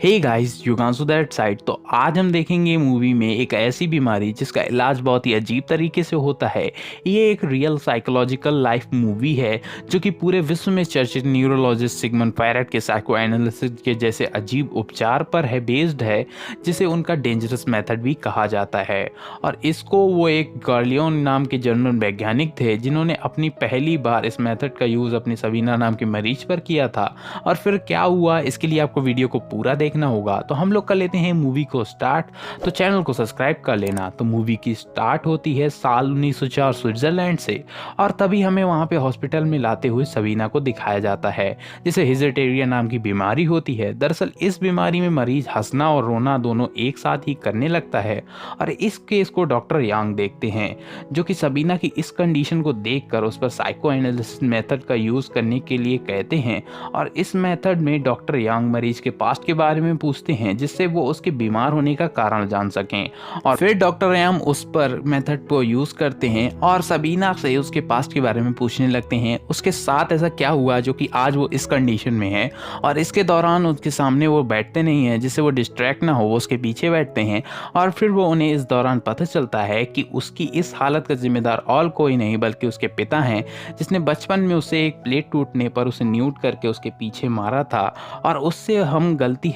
Hey guys, Yuganshu that side. तो आज हम देखेंगे मूवी में एक ऐसी बीमारी जिसका इलाज बहुत ही अजीब तरीके से होता है। ये एक रियल साइकोलॉजिकल लाइफ मूवी है जो कि पूरे विश्व में चर्चित न्यूरोलॉजिस्ट सिगमंड फ्रायड के साइको एनालिसिस के जैसे अजीब उपचार पर है बेस्ड है, जिसे उनका डेंजरस मेथड भी कहा जाता है। और इसको वो एक गार्लियोन नाम के जर्मन वैज्ञानिक थे जिन्होंने अपनी पहली बार इस मेथड का यूज़ अपनी सबीना नाम की मरीज पर किया था। और फिर क्या हुआ, इसके लिए आपको वीडियो को पूरा देखना होगा। तो हम लोग कर लेते हैं मूवी को स्टार्ट। तो चैनल को सब्सक्राइब कर लेना। तो मूवी की स्टार्ट होती है साल 1904 स्विट्जरलैंड से, और तभी हमें वहाँ पे हॉस्पिटल में लाते हुए सबीना को दिखाया जाता है जिसे हिजेटेरिया नाम की बीमारी होती है। दरअसल इस बीमारी में मरीज हंसना और रोना दोनों एक साथ ही करने लगता है, और इस केस को डॉक्टर यांग देखते हैं जो कि सबीना की इस कंडीशन को देखकर उस पर साइको एनालिसिस मेथड का यूज़ करने के लिए कहते हैं। और इस मेथड में डॉक्टर यांग मरीज के पास्ट के बारे में पूछते हैं जिससे वो उसके बीमार होने का कारण जान सकें, और फिर डॉक्टर यांग उस पर मेथड को यूज़ करते हैं और सबीना से उसके पास्ट के बारे में पूछने लगते हैं उसके साथ ऐसा क्या हुआ जो कि आज वो इस कंडीशन में है। और इसके दौरान उसके सामने वो बैठते नहीं हैं जिससे वो डिस्ट्रैक्ट ना हो, वो उसके पीछे बैठते हैं। और फिर वो उन्हें इस दौरान पता चलता है कि उसकी इस हालत का जिम्मेदार और कोई नहीं बल्कि उसके पिता हैं, जिसने बचपन में उसे एक प्लेट टूटने पर उसे न्यूट करके उसके पीछे मारा था, और उससे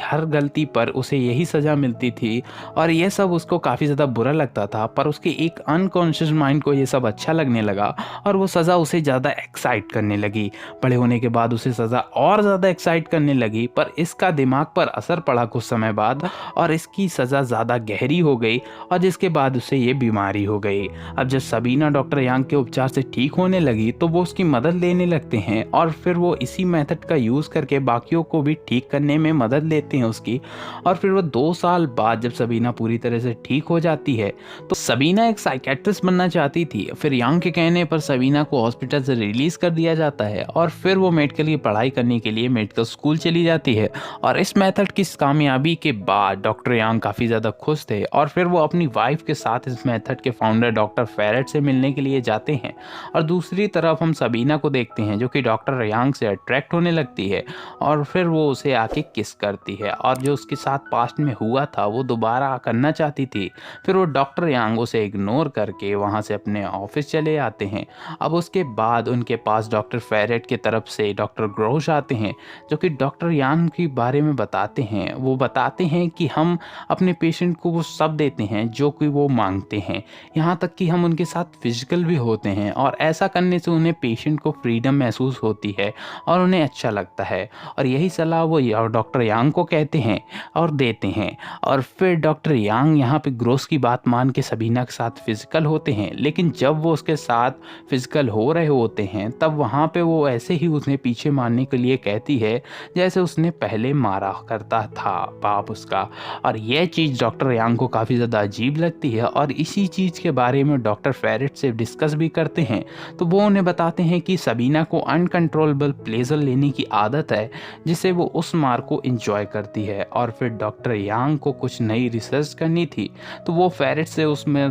हर गलती पर उसे यही सज़ा मिलती थी। और यह सब उसको काफ़ी ज़्यादा बुरा लगता था, पर उसके एक अनकॉन्शियस माइंड को ये सब अच्छा लगने लगा और वो सज़ा उसे ज़्यादा एक्साइट करने लगी। बड़े होने के बाद उसे सज़ा और ज़्यादा एक्साइट करने लगी, पर इसका दिमाग पर असर पड़ा कुछ समय बाद और इसकी सज़ा ज़्यादा गहरी हो गई, और जिसके बाद उसे ये बीमारी हो गई। अब जब सबीना डॉक्टर यांग के उपचार से ठीक होने लगी तो वो उसकी मदद लेने लगते हैं, और फिर वो इसी मेथड का यूज़ करके बाकियों को भी ठीक करने में मदद लेते हैं उसकी। और फिर वो 2 साल बाद जब सबीना पूरी तरह से ठीक हो जाती है तो सबीना एक साइकेट्रिस्ट बनना चाहती थी। फिर यांग के कहने पर सबीना को हॉस्पिटल से रिलीज़ कर दिया जाता है, और फिर वो मेडिकल की पढ़ाई करने के लिए मेडिकल स्कूल चली जाती है। और इस मेथड की कामयाबी के बाद डॉक्टर यांग काफ़ी ज़्यादा खुश थे, और फिर वो अपनी वाइफ के साथ इस मेथड के फाउंडर डॉक्टर फ्रायड से मिलने के लिए जाते हैं। और दूसरी तरफ हम सबीना को देखते हैं जो कि डॉक्टर यांग से अट्रैक्ट होने लगती है, और फिर वो उसे आके किस करती है, और जो उसके साथ पास्ट में हुआ था वो दोबारा करना चाहती थी। फिर वो डॉक्टर यांग उसे इग्नोर करके वहाँ से अपने ऑफिस चले आते हैं। अब उसके बाद उनके पास डॉक्टर फ्रायड की तरफ से डॉक्टर ग्रोश आते हैं जो कि डॉक्टर यांग के बारे में बताते हैं। वो बताते हैं कि हम अपने पेशेंट को वो सब देते हैं जो कि वो मांगते हैं, यहाँ तक कि हम उनके साथ फिजिकल भी होते हैं, और ऐसा करने से उन्हें पेशेंट को फ्रीडम महसूस होती है और उन्हें अच्छा लगता है। और यही सलाह वो डॉक्टर यांग को कहते हैं और देते हैं। और फिर डॉक्टर यांग यहाँ पे ग्रोस की बात मान के सबीना के साथ फिजिकल होते हैं, लेकिन जब वो उसके साथ फिजिकल हो रहे होते हैं तब वहाँ पे वो ऐसे ही उसने पीछे मारने के लिए कहती है जैसे उसने पहले मारा करता था बाप उसका। और यह चीज़ डॉक्टर यांग को काफ़ी ज़्यादा अजीब लगती है, और इसी चीज़ के बारे में डॉक्टर फ्रायड से डिस्कस भी करते हैं। तो वो उन्हें बताते हैं कि सबीना को अनकंट्रोलेबल प्लेजर लेने की आदत है जिससे वो उस मार को इंजॉय करती है। और फिर डॉक्टर यांग को कुछ नई रिसर्च करनी थी तो वो फ्रायड से उसमें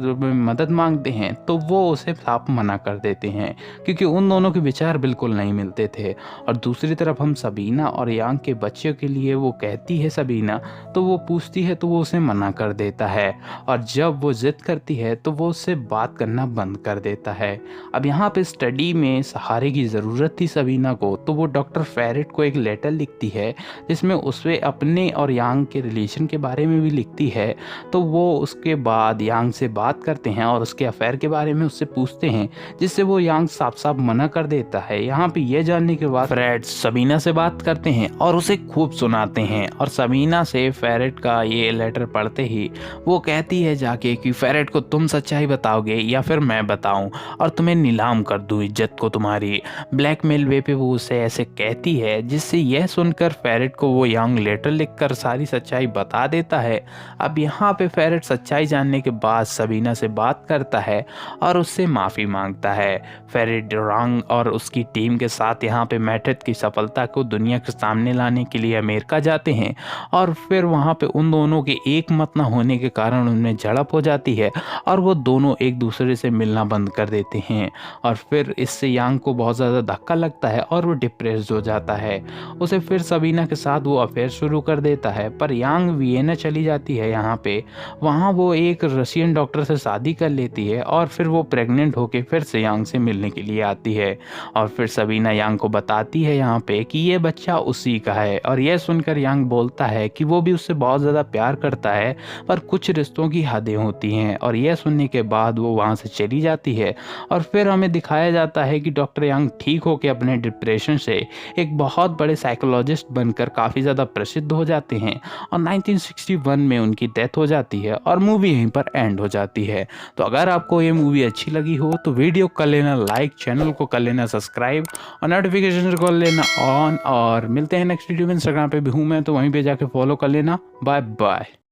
मदद मांगते हैं, तो वो उसे साफ मना कर देते हैं क्योंकि उन दोनों के विचार बिल्कुल नहीं मिलते थे। और दूसरी तरफ हम सबीना और यांग के बच्चों के लिए वो कहती है सबीना, तो वो पूछती है तो वो उसे मना कर देता है, और जब वो जिद करती है तो वो उससे बात करना बंद कर देता है। अब यहाँ पे स्टडी में सहारे की ज़रूरत थी सबीना को, तो वो डॉक्टर फ्रायड को एक लेटर लिखती है जिसमें उसमें अपने और यांग के रिलेशन के बारे में भी लिखती है। तो वो उसके बाद यांग से बात करते हैं और उसके अफेयर के बारे में उससे पूछते हैं, जिससे वो यांग साफ साफ मना कर देता है। यहाँ पे यह जानने के बाद फ्रायड सबीना से बात करते हैं और उसे खूब सुनाते हैं, और सबीना से फ्रायड का ये लेटर पढ़ते ही वो कहती है जाके कि फ्रायड को तुम सच्चाई बताओगे या फिर मैं बताऊं, और तुम्हें नीलाम कर दूं इज्जत को तुम्हारी। ब्लैकमेल वे पे वो उसे ऐसे कहती है, जिससे यह सुनकर फ्रायड को वो यांग लेटर लिखकर सारी सच्चाई बता देता है। अब यहाँ पे फ्रायड सच्चाई जानने के बाद सबीना से बात करता है और उससे माफ़ी मांगता है। फ्रायड यांग और उसकी टीम के साथ यहाँ पे मेथड की सफलता को दुनिया के सामने लाने के लिए अमेरिका जाते हैं, और फिर वहाँ पे उन दोनों के एक मत न होने के कारण उनमें झड़प हो जाती है और वो दोनों एक दूसरे से मिलना बंद कर देते हैं। और फिर इससे यांग को बहुत ज़्यादा धक्का लगता है और वो डिप्रेस्ड हो जाता है। उसे फिर सबीना के साथ वो अफेयर शुरू कर देता है, पर यांग वियना चली जाती है यहाँ पे। वहाँ वो एक रशियन डॉक्टर से शादी कर लेती है और फिर वो प्रेग्नेंट होके फिर से यांग से मिलने के लिए आती है और फिर सबीना यांग को बताती है यहाँ पे कि ये बच्चा उसी का है। और यह सुनकर यांग बोलता है कि वो भी उससे बहुत ज़्यादा प्यार करता है, पर कुछ रिश्तों की हदें होती हैं। और यह सुनने के बाद वो वहाँ से चली जाती है और फिर हमें दिखाया जाता है कि डॉक्टर यांग ठीक होकर अपने डिप्रेशन से एक बहुत बड़े साइकोलॉजिस्ट बनकर काफ़ी ज़्यादा प्रसिद्ध हो जाते हैं और 1961 में उनकी डेथ हो जाती है और मूवी यहीं पर एंड हो जाती है। तो अगर आपको ये मूवी अच्छी लगी हो तो वीडियो कर लेना लाइक, चैनल को कर लेना सब्सक्राइब और नोटिफिकेशन को कर लेना ऑन। और मिलते हैं नेक्स्ट वीडियो में। इंस्टाग्राम पे भी हूँ मैं, तो वहीं पे जाके फॉलो कर लेना। Bye bye.